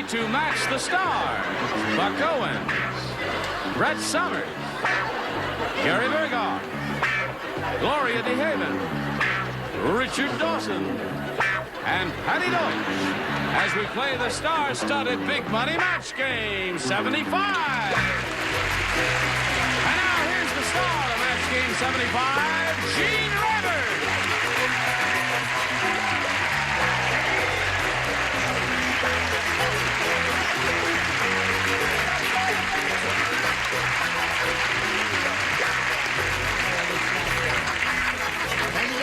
to match the stars. Buck Owens, Brett Summers, Gary Berghoff, Gloria DeHaven, Richard Dawson, and Patty Deutsch as we play the star-studded Big Money Match Game 75. And now here's the star of Match Game 75, Gene Rivers.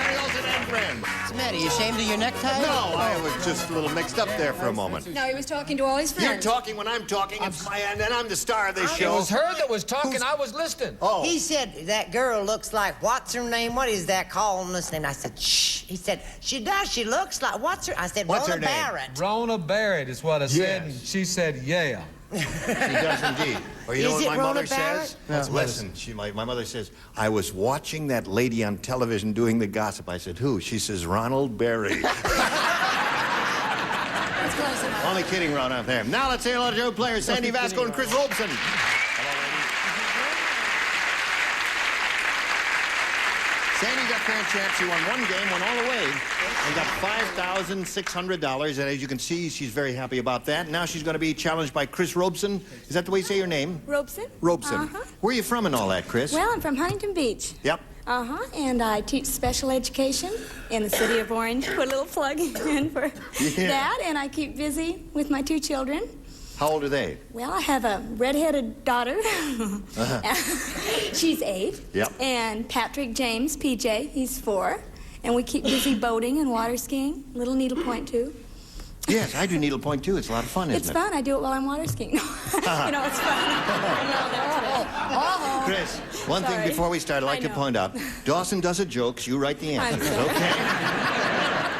What's the matter? You ashamed of your necktie? No, I was just a little mixed up there for a moment. No, he was talking to all his friends. You're talking when I'm talking, and I'm the star of this It show. was her that was talking. I was listening. Oh. He said, that girl looks like, what's her name? What is that columnist name? I said, shh. He said, she does. She looks like, what's her? I said, What's Rona her name? Barrett. Rona Barrett is what I said, and Yes. she said, yeah. She does indeed. Or you know Is what it my Rona mother Barrett? says? Listen, my mother says, I was watching that lady on television doing the gossip. I said, who? She says, Ronald Berry. That's close enough. Only kidding, Ron, out there. Now let's say hello to our players, Sandy Vasco and Chris Robeson. Sandy's our current champ. She won one game, won all the way, and got $5,600. And as you can see, she's very happy about that. Now she's going to be challenged by Chris Robeson. Is that the way you say your name? Robeson. Robeson. Uh-huh. Where are you from and all that, Chris? Well, I'm from Huntington Beach. Yep. Uh-huh, and I teach special education in the city of Orange. Put a little plug in for that, and I keep busy with my two children. How old are they? Well, I have a redheaded daughter. She's 8. Yep. And Patrick James, PJ, he's 4. And we keep busy boating and water skiing, little needlepoint too. Yes, I do needlepoint too. It's a lot of fun, isn't It's it? fun. I do it while I'm water skiing. You know, it's fun. Chris, one thing Sorry. before we start, I'd like I to know. point out, Dawson does the jokes, you write the answers, I'm sorry. okay?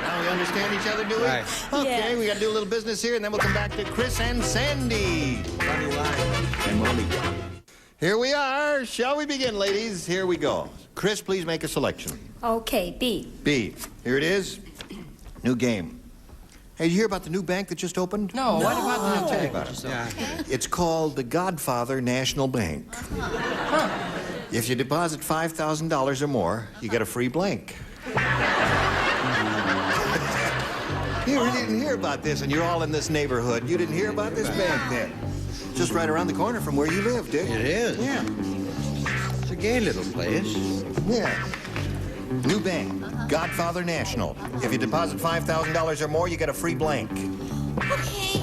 Now we understand each other, do we? Right. Okay, Yeah. we got to do a little business here, and then we'll come back to Chris and Sandy. And Molly. Here we are. Shall we begin, ladies? Here we go. Chris, please make a selection. Okay, B. B. Here it is. New game. Hey, did you hear about the new bank that just opened? No, what about the I'll tell you about it. It's called the Godfather National Bank. If you deposit $5,000 or more, you get a free blank. You really didn't hear about this, and you're all in this neighborhood. You didn't hear about this bank then. Just right around the corner from where you live, Dick. It is. Yeah. It's a gay little place. Yeah. New bank, Godfather National. If you deposit $5,000 or more, you get a free blank. Okay.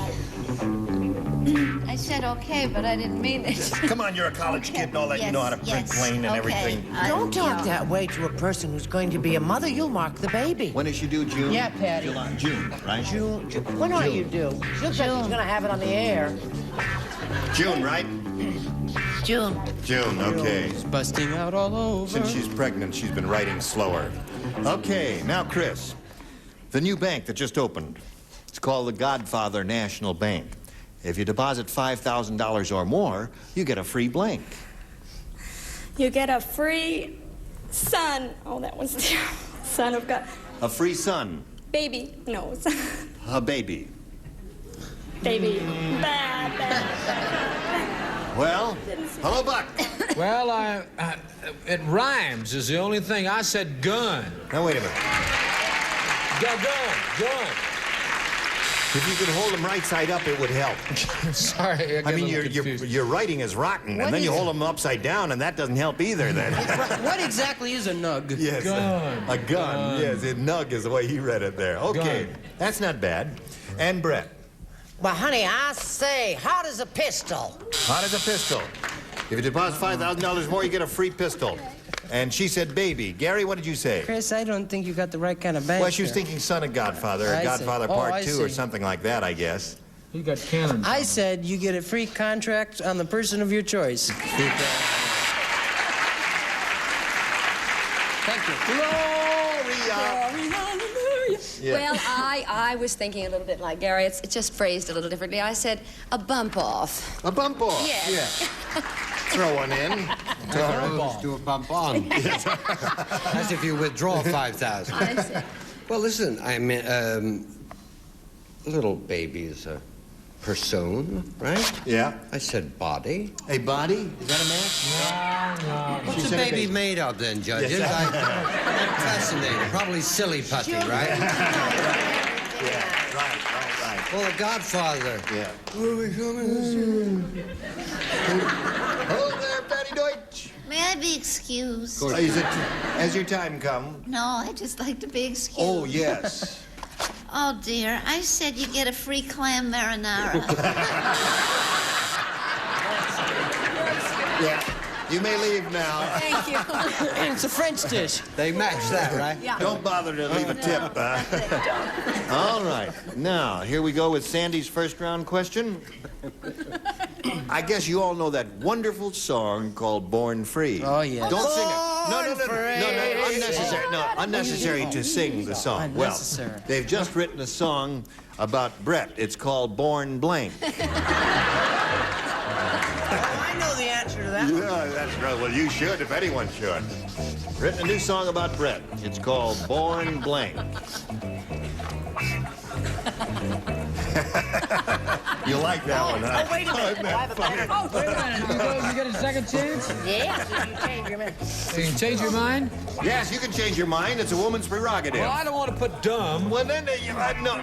I said okay, but I didn't mean it. Come on, you're a college kid and all that. You know how to print plain and everything. Don't talk that way to a person who's going to be a mother. You'll mark the baby. When is she due, June? Yeah, Patty. July. June, right? June. When are you due? She looks like she's going to have it on the air. June, right? June. June, okay. Busting out all over. Since she's pregnant, she's been writing slower. Okay, now, Chris, the new bank that just opened. It's called the Godfather National Bank. If you deposit $5,000 or more, you get a free blank. You get a free son. Oh, that was son of God. A free son, Baby. No, son. a baby. Baby. Bad. Well, hello, Buck. Well, it rhymes is the only thing. I said gun. Now, wait a minute. Gun. If you could hold them right side up, it would help. Sorry, I mean, your writing is rotten, and then you hold them upside down, and that doesn't help either, then. What exactly is a nug? Yes. Gun. A gun. Yes, a nug is the way he read it there. Okay, Gun. that's not bad. And Brett, Well, honey, I say, hot as a pistol. hot as a pistol. If you deposit $5,000 more, you get a free pistol. And she said baby. Gary, what did you say? Chris, I don't think you got the right kind of bank. Well, she was there. thinking Son of Godfather, or I see. Godfather Oh, Part I 2, or see. something like that, I guess. He got cannons. I said you get a free contract on the person of your choice. Thank you. Gloria! Yeah. Well, I was thinking a little bit like Gary. It's just phrased a little differently. I said a bump off. A bump off. Yes. Yeah. Throw one in. Opposed to a bump on. As if you withdraw 5,000. I see. Well, listen, I mean, little baby is a person, right? Yeah. I said body. A body? Is that a match? No. What's a said a baby baby. made of then, judges? I'm fascinated. Probably silly putty, right? Yeah, right. Well, The Godfather. Yeah. Hello there, Patty Deutsch. May I be excused? Has your time come? No, I just like to be excused. Oh, yes. Oh, dear. I said you get a free clam marinara. Yeah. You may leave now. Thank you. And it's a French dish. They match that, right? Don't bother to leave a tip. All right. Now, here we go with Sandy's first round question. I guess you all know that wonderful song called Born Free. Oh, yeah. Don't sing it. No, unnecessary. No, unnecessary to sing the song. Unnecessary. Well, they've just written a song about Brett. It's called Born Blank. I know the answer to that one. Yeah, that's right. Well, you should, if anyone should. Written a new song about Brett. It's called Born Blank. You like that one, huh? Oh, wait a minute. I have a better. Oh, wait a minute. You get a second chance? Yes, if you change your mind. You can change your mind? Yes, you can change your mind. It's a woman's prerogative. Well, I don't want to put dumb. Well, then, no.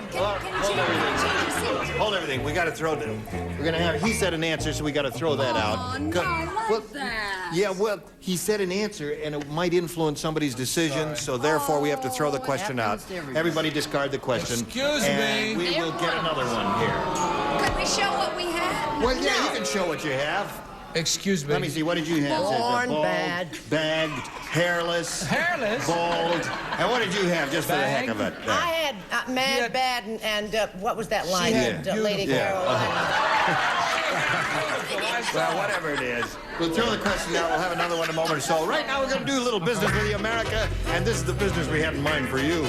Hold everything. We got to throw them. We're going to have, he said an answer, so we got to throw that out. Oh, no, I like that. Yeah, well, he said an answer, and it might influence somebody's decision, so therefore we have to throw the question out. Everybody discard the question. Excuse and me. we will get another one here. Could we show what we had? Well, yeah, you can show what you have. Excuse me. Let me see, what did you have? Born Bald, bad. Bagged, hairless, Hairless? bald. And what did you have, just for the heck of it? I had Mad, Bad, and what was that line? had that, Lady Yeah. Caroline. Well, whatever it is. We'll throw the question out. We'll have another one in a moment or so. Right now, we're going to do a little business with you, America, and this is the business we had in mind for you.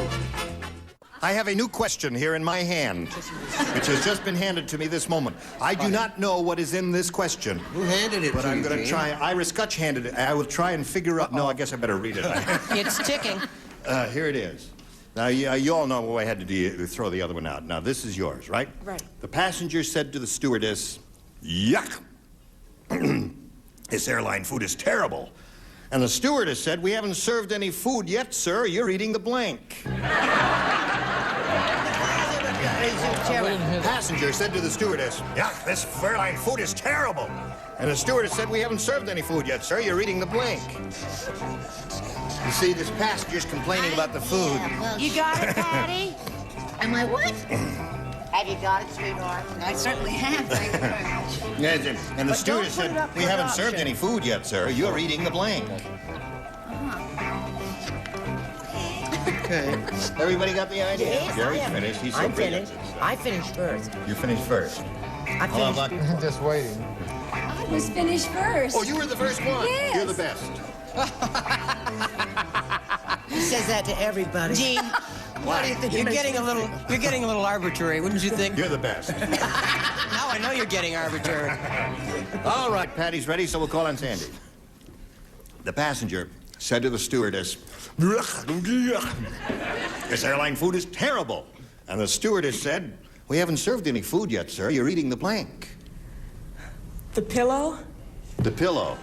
I have a new question here in my hand, which has just been handed to me this moment. I do not know what is in this question. Who handed it But to I'm you, going to Gene? try. Ira Scutch handed it. I will try and figure out. No, I guess I better read it. It's ticking. Here it is. Now, you all know what I had to do to throw the other one out. Now, this is yours, right? Right. The passenger said to the stewardess, "Yuck! This airline food is terrible." And the stewardess said, "We haven't served any food yet, sir. You're eating the blank." Passenger said to the stewardess, "Yuck, this airline food is terrible." And the stewardess said, "We haven't served any food yet, sir. You're eating the blank." You see, this passenger's complaining about the food. Yeah, well, You got it, Patty? am I what? Have you got it, sweetheart? I certainly have. Thank you very much. Yes, and the But don't stewardess put it said, up "We for haven't adoption." served any food yet, sir. You're eating the blank." Okay. Everybody got the idea? Yes, Gary's I am. finished. He's so I'm brilliant. finished. I finished first. You finished first. I Hello, finished. Buck. Just waiting. I was finished first. Oh, you were the first one. Yes. You're the best. He says that to everybody. Gene, What do you think? you're getting a little arbitrary, wouldn't you think? You're the best. Now I know you're getting arbitrary. All right, Patty's ready, so we'll call on Sandy. The passenger said to the stewardess, "This airline food is terrible." And the stewardess said, "We haven't served any food yet, sir. You're eating the blank." The pillow? The pillow.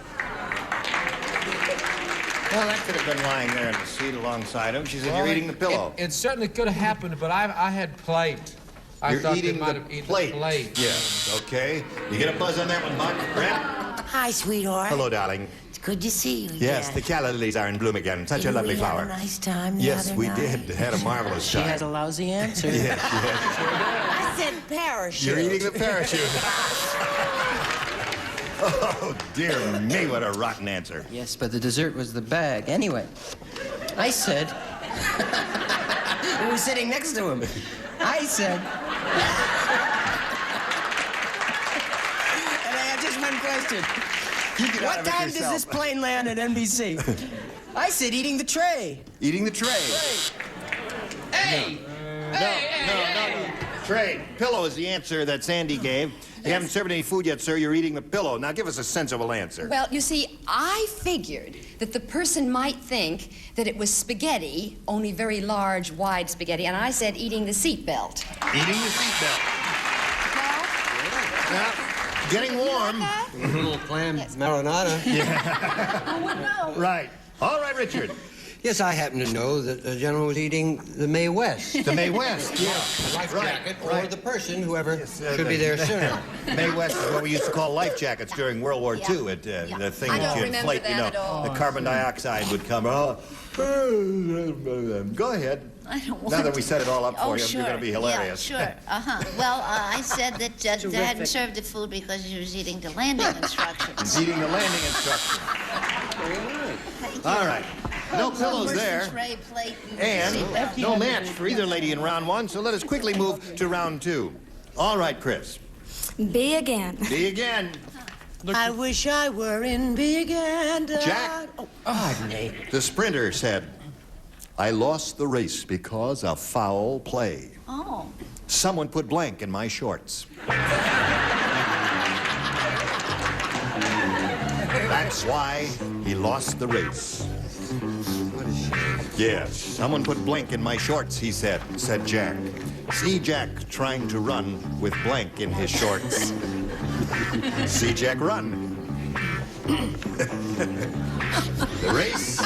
Well, that could have been lying there in the seat alongside him. She said, "You're eating the pillow." It certainly could have happened, but I had plate. I You're thought eating they might the have eaten plate. the plate. Yes, okay. You get a buzz on that one, Buck? Brett? Hi, sweetheart. Hello, darling. It's good to see you Yes, again. the calla lilies are in bloom again. Such a Didn't lovely we flower. Have a nice time the Yes, other we night? did. Had a marvelous She time. has a lousy answer. Yes, yes. I said parachute. You're eating the parachute. Oh, dear me, what a rotten answer. Yes, but the dessert was the bag. Anyway, I said... Who was sitting next to him? I said... And I have just one question. You get out What of it time does yourself. this plane land at NBC? I said eating the tray. Eating the tray. Hey! No. Tray. Pillow is the answer that Sandy gave. You haven't served any food yet, sir. You're eating the pillow. Now give us a sensible answer. Well, you see, I figured that the person might think that it was spaghetti, only very large, wide spaghetti, and I said eating the seatbelt. Eating the seatbelt. Now, getting warm. A little clam marinara. Right. All right, Richard. Yes, I happen to know that the general was eating the Mae West. The Mae West, yeah. The life Right, jacket, or right. the person, whoever should be there sooner. Mae West is what we used to call life jackets during World War II. The thing I that don't you remember inflate, that at all. the carbon dioxide would come. Oh. Go ahead. I don't Now want that we set it all up for Oh, you, sure. you're going to be hilarious. Yeah, sure. Well, I said that they hadn't served the food because he was eating the landing instructions. He's eating the landing instructions. All right. No pillows there. Tray, plate, And seatbelt. no match for either lady in round one, so let us quickly move to round two. All right, Chris. B again. B again. I wish I were in Big and... Jack. Oh, pardon me. The sprinter said, I lost the race because of foul play. Oh. Someone put blank in my shorts. That's why he lost the race. Yes, someone put blank in my shorts, he said Jack. See Jack trying to run with blank in his shorts. See Jack run. The race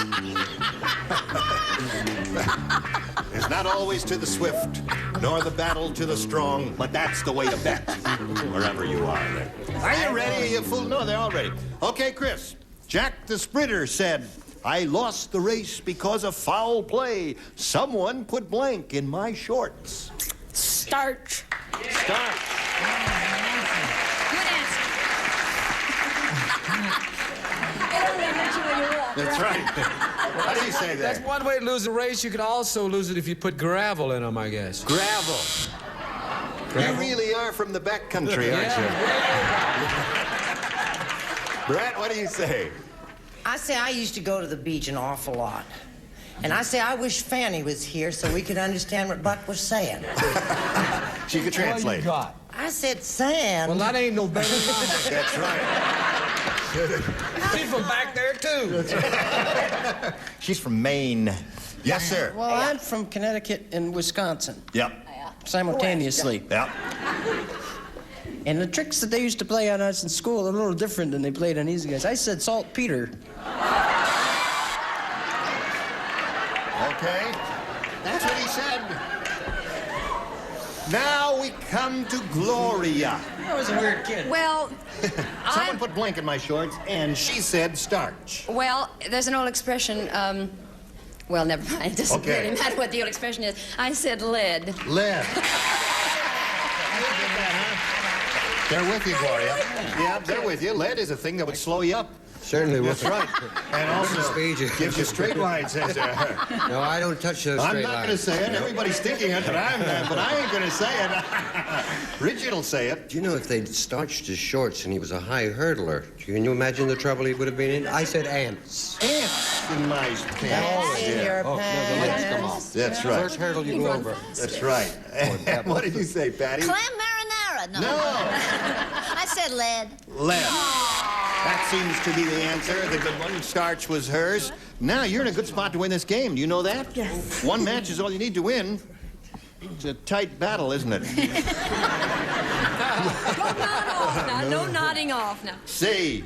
is not always to the swift, nor the battle to the strong, but that's the way to bet, wherever you are. Are you ready, you fool? No, they're all ready. Okay, Chris. Jack the sprinter said, I lost the race because of foul play. Someone put blank in my shorts. Starch. Start. Good answer. That's right. How do you say that? That's one way to lose a race. You could also lose it if you put gravel in them, I guess. Gravel. You really are from the back country, aren't you? Brett, what do you say? I say I used to go to the beach an awful lot. And I say I wish Fanny was here so we could understand what Buck was saying. She could translate. I said sand. Well, that ain't no better than mine. That's right. She's from back there, too. She's from Maine. Yes, sir. Well, I'm from Connecticut and Wisconsin Yep. simultaneously. Yep. And the tricks that they used to play on us in school are a little different than they played on these guys. I said saltpeter. Okay. That's what he said. Now we come to Gloria. I was a weird kid. Well, Someone put blank in my shorts, and she said starch. well, there's an old expression, well, never mind. It doesn't Okay. really matter what the old expression is. I said lead. Lead. They're with you, Gloria. Yeah, they're with you. Lead is a thing that would slow you up. Certainly will. That's right. And also Speed you. gives you straight lines. Says, No, I don't touch those I'm straight not going to lines. say it. Everybody's thinking it, but I ain't going to say it. Richard will say it. Do you know if they'd starched his shorts and he was a high hurdler, can you imagine the trouble he would have been in? I said ants. Ants in my That's pants. in your pants. That's right. First hurdle you go over. That's right. What did you say, Patty? Clam marinara. No. No. I said lead. Lead. That seems to be the answer. The good one. Starch was hers. Now you're in a good spot to win this game. Do you know that? Yes. One match is all you need to win. It's a tight battle, isn't it? Don't nod off now. No nodding off now. Say,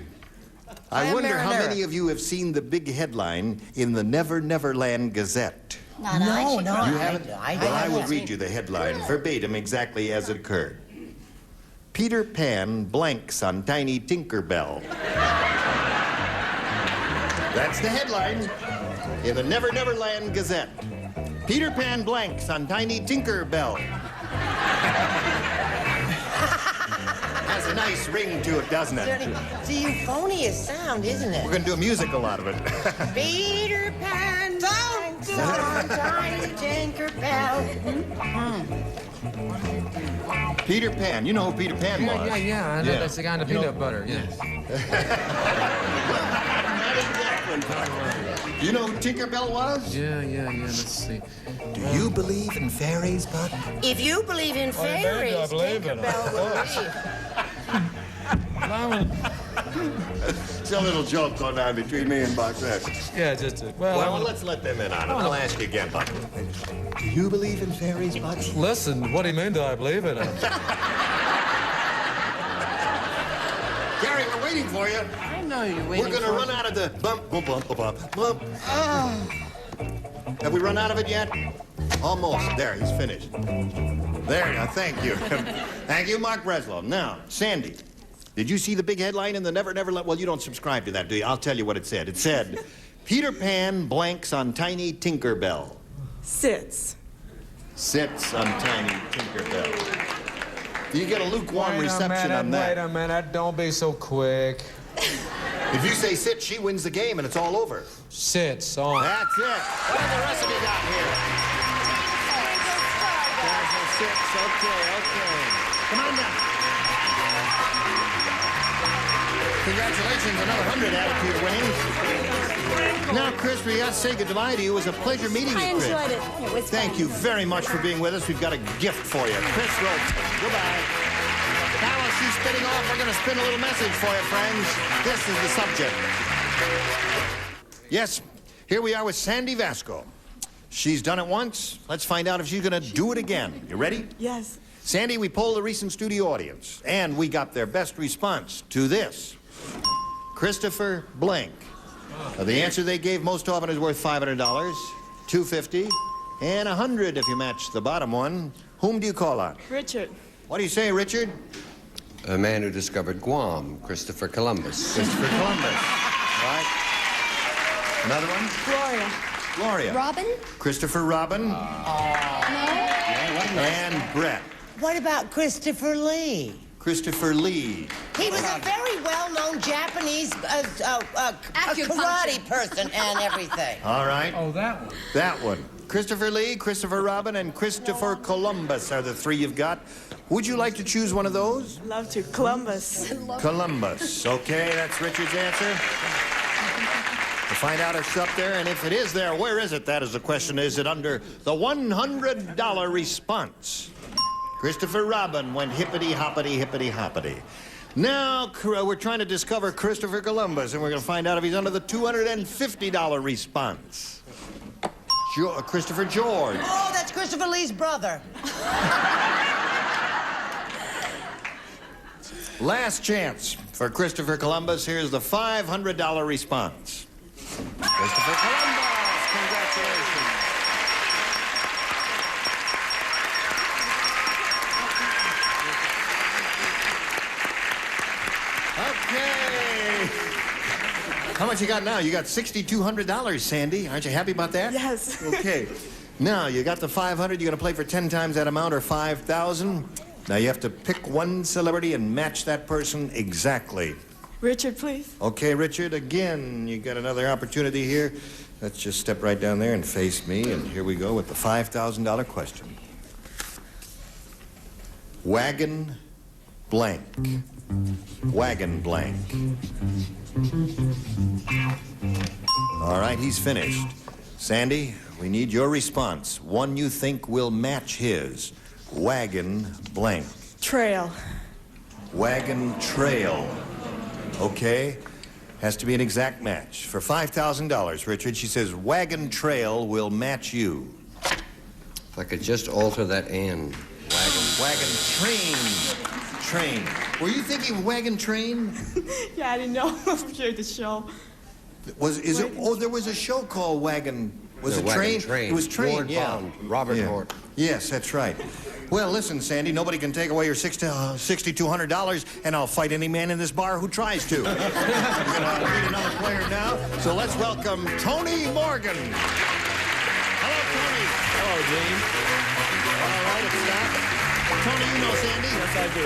I wonder how many of you have seen the big headline in the Never Never Land Gazette. No, I should You haven't? Well, I will read you the headline verbatim exactly as it occurred. Peter Pan blanks on Tiny Tinkerbell. That's the headline in the Never Never Land Gazette. Peter Pan blanks on Tiny Tinkerbell. Has a nice ring to it, doesn't it? It's a euphonious sound, isn't We're it? going to do a musical out of it. Peter Pan, thanks on Tiny Tinkerbell. Peter Pan. You know who Peter Pan was. Yeah. I know Yeah. that's the guy in the peanut butter, yeah. You know who Tinkerbell was? Yeah. Let's see. Do you believe in fairies, Bud? If you believe in fairies, I believe in 'em. Tinkerbell will be. It's a little joke going on between me and Buck. Yeah, just Well, let's let them in on it. I'll ask you again, Buck. Do you believe in fairies, Buck? listen. What do you mean? Do I believe in it? Gary, we're waiting for you. I know you're waiting. We're gonna run out of the bump, bump, bump, bump, bump. Have we run out of it yet? Almost. There, he's finished. There, now, thank you. Thank you, Mark Breslow. Now, Sandy, did you see the big headline in the Never Never Let... Well, you don't subscribe to that, do you? I'll tell you what it said. It said, Peter Pan blanks on Tiny Tinkerbell. Sits. Sits on Tiny Tinkerbell. Do you get a lukewarm reception on that? Wait a minute, don't be so quick. If you say sit, she wins the game and it's all over. Sits on. That's it. What have the rest of you got here? There's a sits. Okay. Come on now. Congratulations, another 100 attitude winnings. Now, Chris, we got to say goodbye to you. It was a pleasure meeting you, I Chris. enjoyed it. It was Thank fun. you very much for being with us. We've got a gift for you. Chris Roach. Goodbye. Now, while she's spinning off, we're going to spin a little message for you, friends. This is the subject. Yes, here we are with Sandy Vasco. She's done it once. Let's find out if she's going to do it again. You ready? Yes. Sandy, we polled the recent studio audience, and we got their best response to this. Christopher Blank. Now, the answer they gave most often is worth $500, $250, and $100 if you match the bottom one. Whom do you call on? Richard. What do you say, Richard? A man who discovered Guam, Christopher Columbus. Christopher Columbus. All right. Another one? Gloria. Gloria. Robin? Christopher Robin. No? And Brett. What about Christopher Lee? Christopher Lee. He was a very well-known Japanese Acupuncture. karate person and everything. All right. Oh, that one. That one. Christopher Lee, Christopher Robin, and Christopher Columbus are the three you've got. Would you like to choose one of those? Love to. Columbus. Columbus. Okay, that's Richard's answer. To find out if it's up there, and if it is there, where is it? That is the question. Is it under the $100 response? Christopher Robin went hippity-hoppity, hippity-hoppity. Now, we're trying to discover Christopher Columbus, and we're going to find out if he's under the $250 response. Christopher George. Oh, that's Christopher Lee's brother. Last chance for Christopher Columbus. Here's the $500 response. Christopher Columbus, congratulations. Okay. How much you got now? You got $6,200, Sandy. Aren't you happy about that? Yes. Okay. Now, you got the 500. You're going to play for 10 times that amount or 5,000. Now, you have to pick one celebrity and match that person exactly. Richard, please. Okay, Richard, again, you got another opportunity here. Let's just step right down there and face me, and here we go with the $5,000 question. Wagon blank. Wagon blank. All right, he's finished. Sandy, we need your response. One you think will match his. Wagon blank. Trail. Wagon trail. Okay. Has to be an exact match. For $5,000, Richard, she says wagon trail will match you. If I could just alter that and. Wagon train. Were you thinking wagon train? Yeah, I didn't know. I'm sure the show. There was a show called Wagon. Was it Wagon Train? It was Train, Ward yeah. Bond, Robert Yeah. Hort. Yes, that's right. Well, listen, Sandy, nobody can take away your $6,200, and I'll fight any man in this bar who tries to. We're going to meet another player now, so let's welcome Tony Morgan. Hello, Tony. Hello, Dean. All right, it's Scott. Tony, you know Sandy? Yes, I do.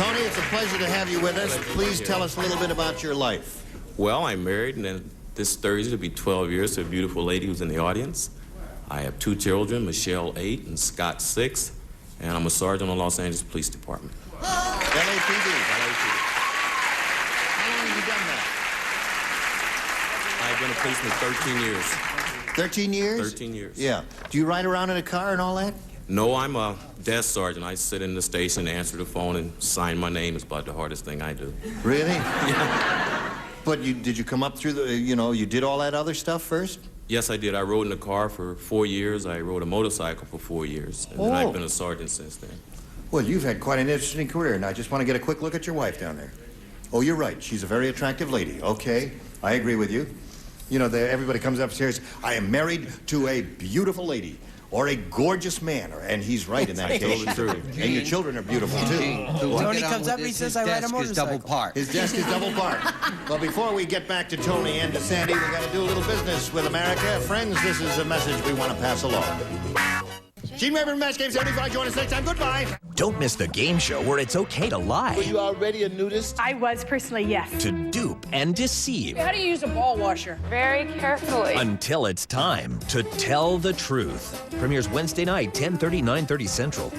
Tony, it's a pleasure to have you with us. Please tell us a little bit about your life. Well, I'm married, and then this Thursday will be 12 years to a beautiful lady who's in the audience. I have 2 children, Michelle 8 and Scott 6, and I'm a sergeant in the Los Angeles Police Department. LAPD. How long have you done that? I've been a policeman 13 years. 13 years? 13 years. Yeah. Do you ride around in a car and all that? No, I'm a desk sergeant. I sit in the station, answer the phone, and sign my name. It's about the hardest thing I do. Really? Yeah. But did you come up through the, you did all that other stuff first? Yes, I did. I rode in a car for 4 years. I rode a motorcycle for 4 years. And then I've been a sergeant since then. Well, you've had quite an interesting career, and I just want to get a quick look at your wife down there. Oh, you're right. She's a very attractive lady. Okay, I agree with you. You know, everybody comes upstairs, I am married to a beautiful lady or a gorgeous man, and he's right in that case. And your children are beautiful, too. Tony comes up, he says, I ride a motorcycle. His desk is double parked. His desk is double parked. Well, before we get back to Tony and to Sandy, we got to do a little business with America. Friends, this is a message we want to pass along. Gene Rayburn, Match Game 75. Join us next time. Goodbye. Don't miss the game show where it's okay to lie, Were you already a nudist? I was personally, yes. to dupe and deceive, How do you use a ball washer? Very carefully. until it's time to tell the truth. Premieres Wednesday night, 10:30, 9:30 Central.